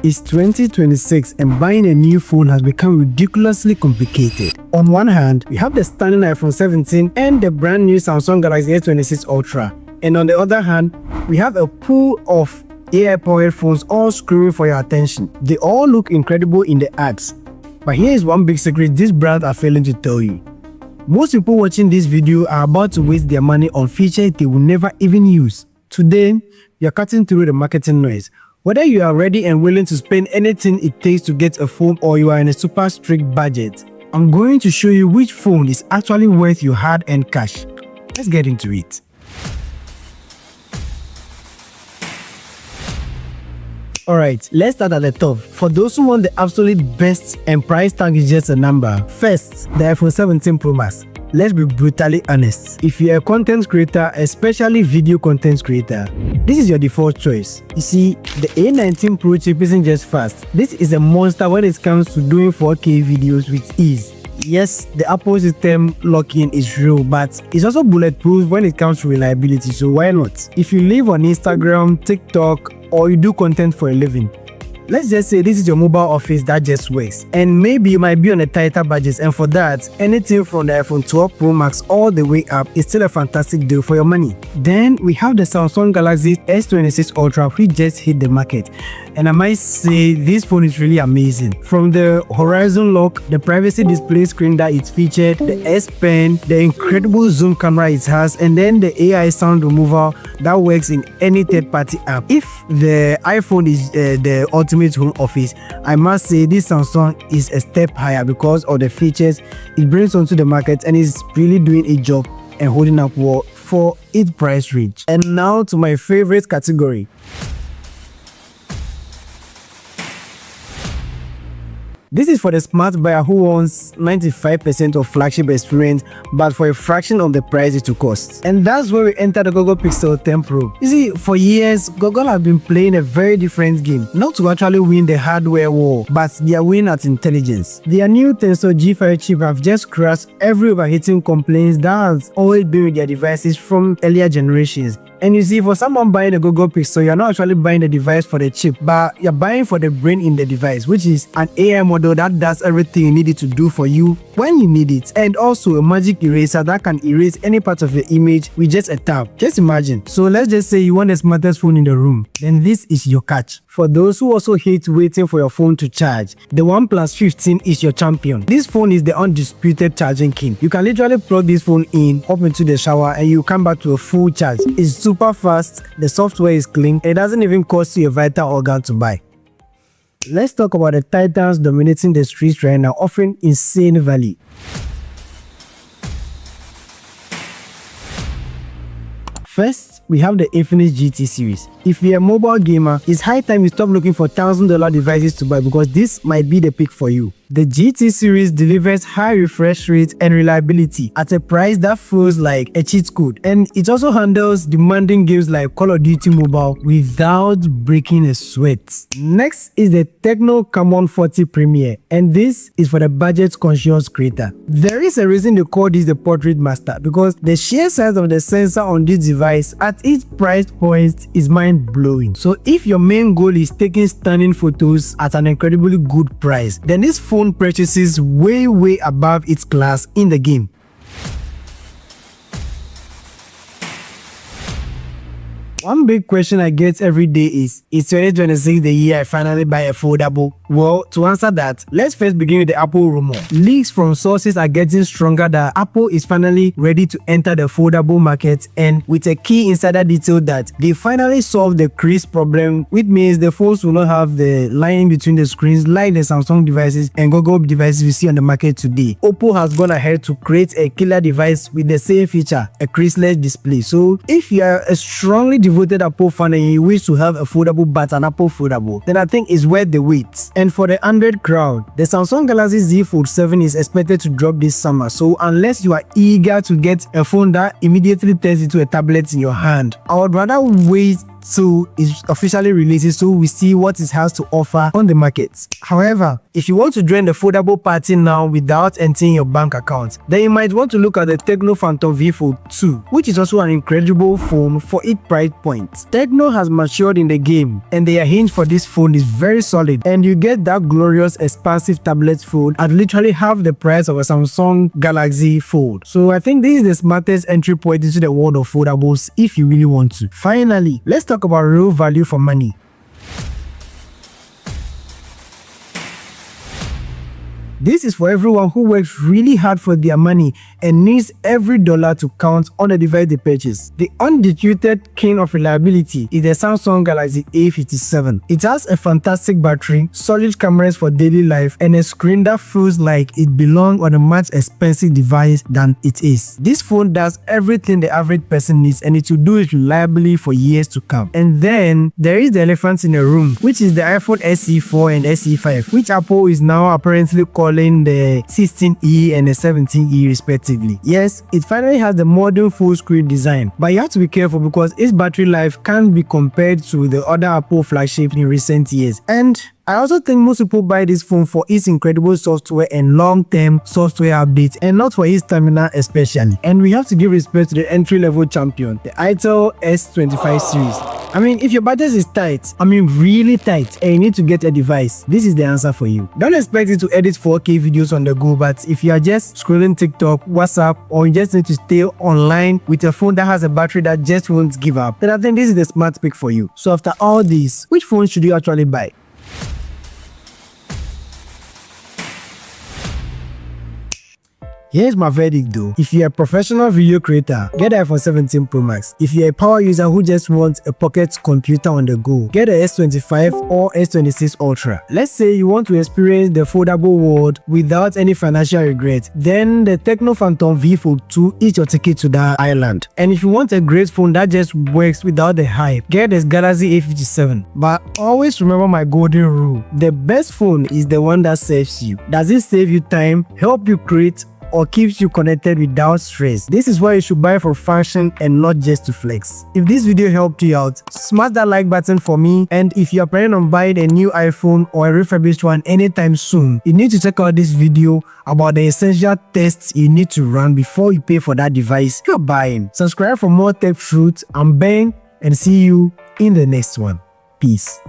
It's 2026 and buying a new phone has become ridiculously complicated. On one hand, we have the stunning iPhone 17 and the brand new Samsung Galaxy S26 Ultra. And on the other hand, we have a pool of AI-powered phones all screaming for your attention. They all look incredible in the ads. But here is one big secret these brands are failing to tell you. Most people watching this video are about to waste their money on features they will never even use. Today, you're cutting through the marketing noise. Whether you are ready and willing to spend anything it takes to get a phone or you are in a super strict budget, I'm going to show you which phone is actually worth your hard-earned cash. Let's get into it. Alright, let's start at the top. For those who want the absolute best and price tag is just a number. First, the iPhone 17 Pro Max. Let's be brutally honest. If you're a content creator, especially video content creator, this is your default choice. You see, the A19 Pro chip isn't just fast. This is a monster when it comes to doing 4K videos with ease. Yes, the Apple system lock-in is real, but it's also bulletproof when it comes to reliability, so why not? If you live on Instagram, TikTok, or you do content for a living, let's just say this is your mobile office that just works, and maybe you might be on a tighter budget, and for that, anything from the iPhone 12 Pro Max all the way up is still a fantastic deal for your money. Then we have the Samsung Galaxy S26 Ultra, which just hit the market, and I might say this phone is really amazing. From the horizon lock, the privacy display screen that it featured, the S Pen, the incredible zoom camera it has, and then the AI sound removal that works in any third-party app. If the iPhone is the ultimate home office, I must say this Samsung is a step higher because of the features it brings onto the market, and is really doing a job and holding up well for its price range. And now to my favorite category. This is for the smart buyer who wants 95% of flagship experience, but for a fraction of the price it will cost. And that's where we enter the Google Pixel 10 Pro. You see, for years, Google have been playing a very different game. Not to actually win the hardware war, but they are winning at intelligence. Their new Tensor G5 chip have just crushed every overheating complaints that has always been with their devices from earlier generations. And you see, for someone buying a Google Pixel, you're not actually buying the device for the chip, but you're buying for the brain in the device, which is an AI model that does everything you need it to do for you when you need it, and also a magic eraser that can erase any part of your image with just a tap. Just imagine. So let's just say you want the smartest phone in the room, then this is your catch. For those who also hate waiting for your phone to charge, the OnePlus 15 is your champion. This phone is the undisputed charging king. You can literally plug this phone in, hop into the shower, and you come back to a full charge. It's super fast, the software is clean, it doesn't even cost you a vital organ to buy. Let's talk about the titans dominating the streets right now, offering insane value. First, we have the Infinix GT series. If you're a mobile gamer, it's high time you stop looking for $1,000 devices to buy, because this might be the pick for you. The GT series delivers high refresh rate and reliability at a price that feels like a cheat code, and it also handles demanding games like Call of Duty Mobile without breaking a sweat. Next is the Tecno Camon 40 Premier, and this is for the budget-conscious creator. There is a reason they call this the portrait master, because the sheer size of the sensor on this device at its price point is mind-blowing. So if your main goal is taking stunning photos at an incredibly good price, then this phone purchases way above its class in the game. One big question I get every day is 2026 the year I finally buy a foldable? Well, to answer that, let's first begin with the Apple rumor. Leaks from sources are getting stronger that Apple is finally ready to enter the foldable market, and with a key insider detail that they finally solved the crease problem, which means the phones will not have the line between the screens like the Samsung devices and Google devices we see on the market today. Oppo has gone ahead to create a killer device with the same feature, a creaseless display. So if you are a strongly devoted Apple fan and you wish to have a foldable but an Apple foldable, then I think it's worth the wait. And for the Android crowd, the Samsung Galaxy Z Fold 7 is expected to drop this summer, so unless you are eager to get a phone that immediately turns into a tablet in your hand, I would rather wait 2 is officially released, so we see what it has to offer on the market. However, if you want to join the foldable party now without entering your bank account, then you might want to look at the Tecno Phantom V Fold 2, which is also an incredible phone for its price point. Tecno has matured in the game, and their hinge for this phone is very solid, and you get that glorious expansive tablet fold at literally half the price of a Samsung Galaxy Fold. So I think this is the smartest entry point into the world of foldables if you really want to. Finally, let's talk about real value for money. This is for everyone who works really hard for their money and needs every dollar to count on the device they purchase. The undisputed king of reliability is the Samsung Galaxy A57. It has a fantastic battery, solid cameras for daily life, and a screen that feels like it belongs on a much expensive device than it is. This phone does everything the average person needs, and it will do it reliably for years to come. And then there is the elephant in the room, which is the iPhone SE4 and SE5, which Apple is now apparently calling the 16E and the 17E respectively. Yes, it finally has the modern full screen design, but you have to be careful because its battery life can't be compared to the other Apple flagships in recent years. And I also think most people buy this phone for its incredible software and long-term software updates, and not for its stamina especially. And we have to give respect to the entry-level champion, the Itel S25 series. I mean, if your budget is tight, really tight, and you need to get a device, this is the answer for you. Don't expect it to edit 4K videos on the go, but if you are just scrolling TikTok, WhatsApp, or you just need to stay online with a phone that has a battery that just won't give up, then I think this is the smart pick for you. So after all this, which phone should you actually buy? Here's my verdict though. If you're a professional video creator, get the iPhone 17 Pro Max. If you're a power user who just wants a pocket computer on the go, get the S25 or S26 Ultra. Let's say you want to experience the foldable world without any financial regret, then the Tecno Phantom V Fold 2 is your ticket to that island. And if you want a great phone that just works without the hype, get this Galaxy A57. But always remember my golden rule. The best phone is the one that saves you. Does it save you time, help you create, or keeps you connected without stress? This is why you should buy for function and not just to flex. If this video helped you out, smash that like button for me, and if you are planning on buying a new iPhone or a refurbished one anytime soon, you need to check out this video about the essential tests you need to run before you pay for that device you're buying. Subscribe for more tech truths. I'm Ben, and see you in the next one. Peace.